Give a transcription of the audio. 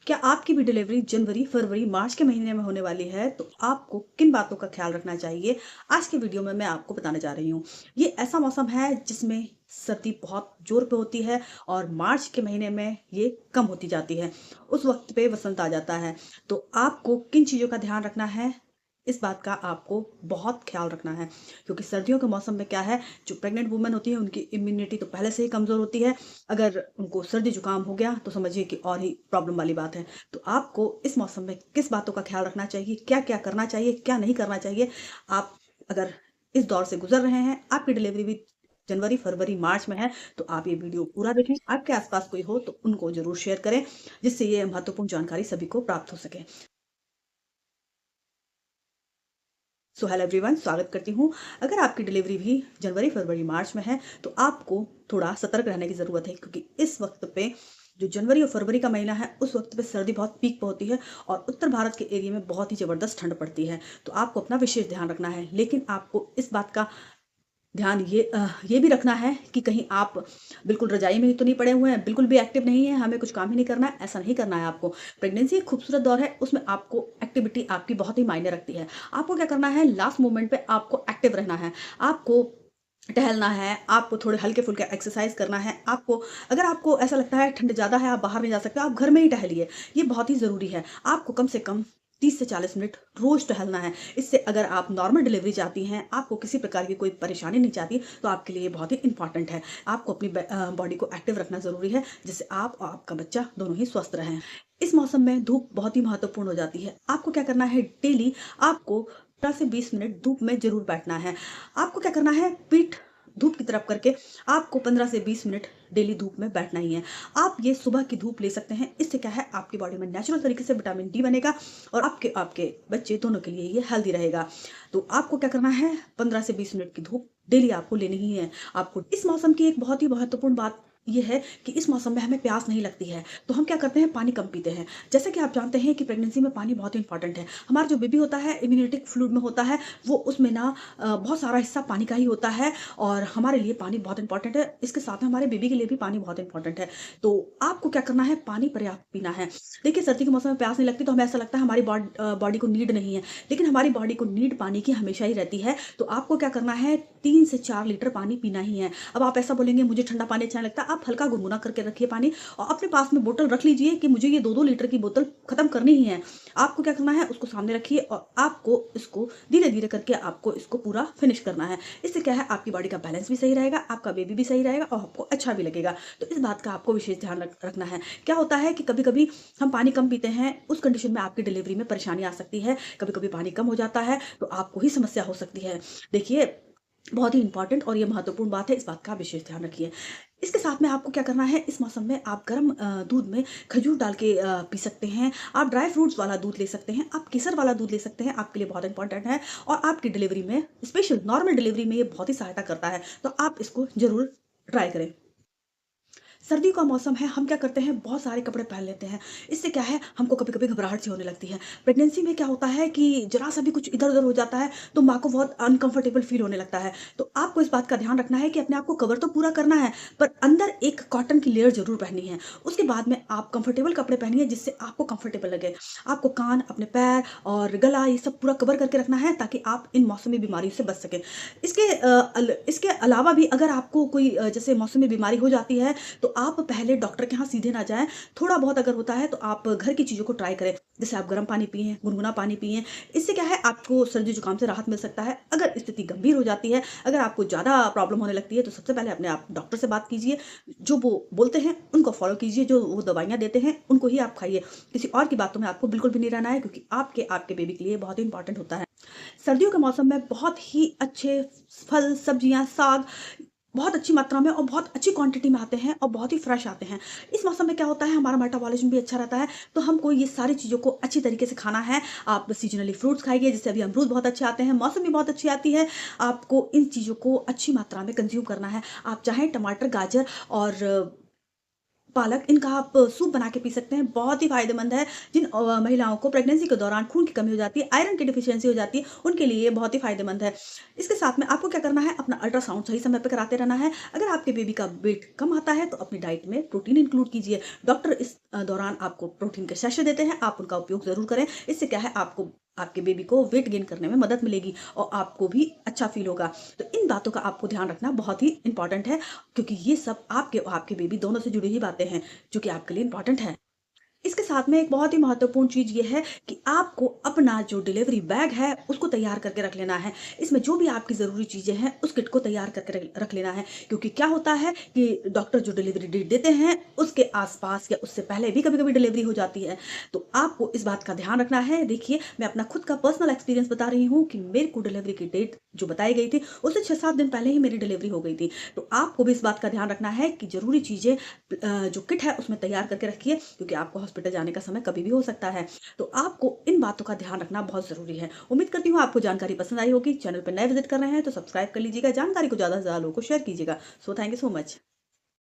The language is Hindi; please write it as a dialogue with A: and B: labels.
A: क्या आपकी भी डिलीवरी जनवरी, फरवरी, मार्च के महीने में होने वाली है, तो आपको किन बातों का ख्याल रखना चाहिए? आज की वीडियो में मैं आपको बताने जा रही हूँ। ये ऐसा मौसम है जिसमें सर्दी बहुत ज़ोर पे होती है और मार्च के महीने में ये कम होती जाती है। उस वक़्त पे वसंत आ जाता है। तो आपको किन चीज़ों का ध्यान रखना है, इस बात का आपको बहुत ख्याल रखना है। क्योंकि सर्दियों के मौसम में क्या है, जो प्रेग्नेंट वुमन होती है उनकी इम्यूनिटी तो पहले से ही कमज़ोर होती है। अगर उनको सर्दी जुकाम हो गया तो समझिए कि और ही प्रॉब्लम वाली बात है। तो आपको इस मौसम में किस बातों का ख्याल रखना चाहिए, क्या-क्या करना चाहिए, क्या नहीं करना चाहिए? आप अगर इस दौर से गुज़र रहे हैं, आपकी डिलीवरी भी जनवरी, फरवरी, मार्च में है, तो आप ये वीडियो पूरा देखें। आपके आस-पास कोई हो तो उनको ज़रूर शेयर करें, जिससे ये महत्वपूर्ण जानकारी सभी को प्राप्त हो सके। सो हेलो एवरीवन, स्वागत करती हूँ। अगर आपकी डिलीवरी भी जनवरी, फरवरी, मार्च में है, तो आपको थोड़ा सतर्क रहने की ज़रूरत है, क्योंकि इस वक्त पे जो जनवरी और फरवरी का महीना है, उस वक्त पे सर्दी बहुत पीक पे होती है और उत्तर भारत के एरिया में बहुत ही ज़बरदस्त ठंड पड़ती है। तो आपको अपना विशेष ध्यान रखना है, लेकिन आपको इस बात का ध्यान ये भी रखना है कि कहीं आप बिल्कुल रज़ाई में ही तो नहीं पड़े हुए हैं, बिल्कुल भी एक्टिव नहीं है, हमें कुछ काम ही नहीं करना है, ऐसा नहीं करना है आपको। प्रेगनेंसी एक खूबसूरत दौर है, उसमें आपको एक्टिविटी आपकी बहुत ही मायने रखती है। आपको क्या करना है, लास्ट मोमेंट पे आपको एक्टिव रहना है। आपको टहलना है, आपको थोड़े हल्के-फुल्के एक्सरसाइज़ करना है। अगर आपको ऐसा लगता है ठंड ज़्यादा है, आप बाहर नहीं जा सकते, आप घर में ही टहलिए। ये बहुत ही ज़रूरी है। आपको कम से कम 30 से 40 मिनट रोज़ टहलना है। इससे अगर आप नॉर्मल डिलीवरी चाहती हैं, आपको किसी प्रकार की कोई परेशानी नहीं चाहती, तो आपके लिए ये बहुत ही इम्पोर्टेंट है। आपको अपनी बॉडी को एक्टिव रखना ज़रूरी है, जिससे आप और आपका बच्चा दोनों ही स्वस्थ रहें। इस मौसम में धूप बहुत ही महत्वपूर्ण हो जाती है। आपको क्या करना है, डेली आपको 15 से 20 मिनट धूप में ज़रूर बैठना है। आपको क्या करना है, पीठ धूप की तरफ करके आपको 15 से 20 मिनट डेली धूप में बैठना ही है। आप ये सुबह की धूप ले सकते हैं। इससे क्या है, आपकी बॉडी में नेचुरल तरीके से विटामिन डी बनेगा और आपके आपके बच्चे दोनों के लिए ये हेल्दी रहेगा। तो आपको क्या करना है, 15 से 20 मिनट की धूप डेली आपको लेनी ही है। आपको इस मौसम की एक बहुत ही महत्वपूर्ण बात ये है कि इस मौसम में हमें प्यास नहीं लगती है। तो हम क्या करते हैं, पानी कम पीते हैं। जैसे कि आप जानते हैं कि प्रेगनेंसी में पानी बहुत इंपॉर्टेंट है। हमारा जो बेबी होता है इम्यूनिटिक फ्लूइड में होता है, वो उसमें ना बहुत सारा हिस्सा पानी का ही होता है और हमारे लिए पानी बहुत इंपॉर्टेंट है। इसके साथ में हमारे बेबी के लिए भी पानी बहुत इंपॉर्टेंट है। तो आपको क्या करना है, पानी पर्याप्त पीना है। देखिए, सर्दी के मौसम में प्यास नहीं लगती तो हमें ऐसा लगता है हमारी बॉडी को नीड नहीं है, लेकिन हमारी बॉडी को नीड पानी की हमेशा ही रहती है। तो आपको क्या करना है, 3 से 4 लीटर पानी पीना ही है। अब आप ऐसा बोलेंगे मुझे ठंडा पानी अच्छा नहीं लगता, आप हल्का गुनगुना करके रखिए पानी और अपने पास में बोतल रख लीजिए कि मुझे ये 2-2 लीटर की बोतल खत्म करनी ही है। आपको क्या करना है, उसको सामने रखिए और आपको इसको धीरे-धीरे करके आपको इसको पूरा फिनिश करना है। इससे क्या है, आपकी बॉडी का बैलेंस भी सही रहेगा, आपका बेबी भी सही रहेगा और आपको अच्छा भी लगेगा। तो इस बात का आपको विशेष ध्यान रखना है। क्या होता है कि कभी-कभी हम पानी कम पीते हैं, उस कंडीशन में आपकी डिलीवरी में परेशानी आ सकती है। कभी-कभी पानी कम हो जाता है, तो आपको ही समस्या हो सकती है। देखिए, बहुत ही इम्पोर्टेंट और ये महत्वपूर्ण बात है, इस बात का आप विशेष ध्यान रखिए। इसके साथ में आपको क्या करना है, इस मौसम में आप गर्म दूध में खजूर डाल के पी सकते हैं। आप ड्राई फ्रूट्स वाला दूध ले सकते हैं, आप केसर वाला दूध ले सकते हैं, आपके लिए बहुत इम्पोर्टेंट है और आपकी डिलीवरी में स्पेशल नॉर्मल डिलीवरी में ये बहुत ही सहायता करता है। तो आप इसको ज़रूर ट्राई करें। सर्दी का मौसम है, हम क्या करते हैं, बहुत सारे कपड़े पहन लेते हैं। इससे क्या है, हमको कभी-कभी घबराहट सी होने लगती है। प्रेगनेंसी में क्या होता है कि ज़रा-सा भी कुछ इधर-उधर हो जाता है, तो माँ को बहुत अनकंफर्टेबल फ़ील होने लगता है। तो आपको इस बात का ध्यान रखना है कि अपने आप को कवर तो पूरा करना है, पर अंदर एक कॉटन की लेयर ज़रूर पहननी है। उसके बाद में आप कंफर्टेबल कपड़े पहनिए, जिससे आपको कंफर्टेबल लगे। आपको कान, अपने पैर और गला ये सब पूरा कवर करके रखना है, ताकि आप इन मौसमी बीमारियों से बच सकें। इसके अलावा भी अगर आपको कोई जैसे मौसमी बीमारी हो जाती है, तो आप पहले डॉक्टर के यहाँ सीधे ना जाएँ। थोड़ा बहुत अगर होता है तो आप घर की चीज़ों को ट्राई करें। जैसे आप गर्म पानी पिएँ, गुनगुना पानी पिएँ। इससे क्या है, आपको सर्दी-जुकाम से राहत मिल सकता है। अगर स्थिति गंभीर हो जाती है, अगर आपको ज़्यादा प्रॉब्लम होने लगती है, तो सबसे पहले अपने आप डॉक्टर से बात कीजिए। जो वो बोलते हैं उनको फ़ॉलो कीजिए, जो वो दवाइयाँ देते हैं उनको ही आप खाइए। किसी और की बातों में आपको बिल्कुल भी नहीं रहना है, क्योंकि आपके बेबी के लिए बहुत ही इम्पोर्टेंट होता है। सर्दियों के मौसम में बहुत ही अच्छे फल, सब्जियाँ, साग बहुत अच्छी मात्रा में और बहुत अच्छी क्वांटिटी में आते हैं और बहुत ही फ्रेश आते हैं। इस मौसम में क्या होता है, हमारा मेटाबॉलिज़्म भी अच्छा रहता है, तो हमको ये सारी चीज़ों को अच्छी तरीके से खाना है। आप सीज़नली फ्रूट्स खाइए, जैसे अभी अमरूद बहुत अच्छे आते हैं, मौसम भी बहुत अच्छी आती है। आपको इन चीज़ों को अच्छी मात्रा में कंज़्यूम करना है। आप चाहें टमाटर, गाजर और पालक, इनका आप सूप बना के पी सकते हैं, बहुत ही फ़ायदेमंद है। जिन महिलाओं को प्रेगनेंसी के दौरान खून की कमी हो जाती है, आयरन की डिफ़िशियंसी हो जाती है, उनके लिए ये बहुत ही फ़ायदेमंद है। इसके साथ में आपको क्या करना है, अपना अल्ट्रासाउंड सही समय पे कराते रहना है। अगर आपके बेबी का वेट कम आता है, तो अपनी डाइट में प्रोटीन इंक्लूड कीजिए। डॉक्टर इस दौरान आपको प्रोटीन के सैशे देते हैं, आप उनका उपयोग ज़रूर करें। इससे क्या है, आपको आपके बेबी को वेट गेन करने में मदद मिलेगी और आपको भी अच्छा फ़ील होगा। तो इन बातों का आपको ध्यान रखना बहुत ही इम्पोर्टेंट है, क्योंकि ये सब आपके और आपके बेबी दोनों से जुड़ी हुई बातें हैं, जो कि आपके लिए इम्पोर्टेंट है। इसके साथ में एक बहुत ही महत्वपूर्ण चीज़ ये है कि आपको अपना जो डिलीवरी बैग है, उसको तैयार करके रख लेना है। इसमें जो भी आपकी ज़रूरी चीज़ें हैं, उस किट को तैयार करके रख लेना है। क्योंकि क्या होता है कि डॉक्टर जो डिलीवरी डेट देते हैं, उसके आस-पास या उससे पहले भी कभी-कभी डिलीवरी हो जाती है। तो आपको इस बात का ध्यान रखना है। देखिए, मैं अपना खुद का पर्सनल एक्सपीरियंस बता रही हूँ कि मेरे को डिलीवरी की डेट जो बताई गई थी, उससे 6-7 दिन पहले ही मेरी डिलीवरी हो गई थी। तो आपको भी इस बात का ध्यान रखना है कि ज़रूरी चीज़ें जो किट है उसमें तैयार करके रखिए, क्योंकि आपको हॉस्पिटल जाने का समय कभी भी हो सकता है। तो आपको इन बातों का ध्यान रखना बहुत ज़रूरी है। उम्मीद करती हूँ आपको जानकारी पसंद आई होगी। चैनल पर नए विज़िट कर रहे हैं तो सब्सक्राइब कर लीजिएगा। जानकारी को ज़्यादा से ज़्यादा लोगों को शेयर कीजिएगा। So thank you so much.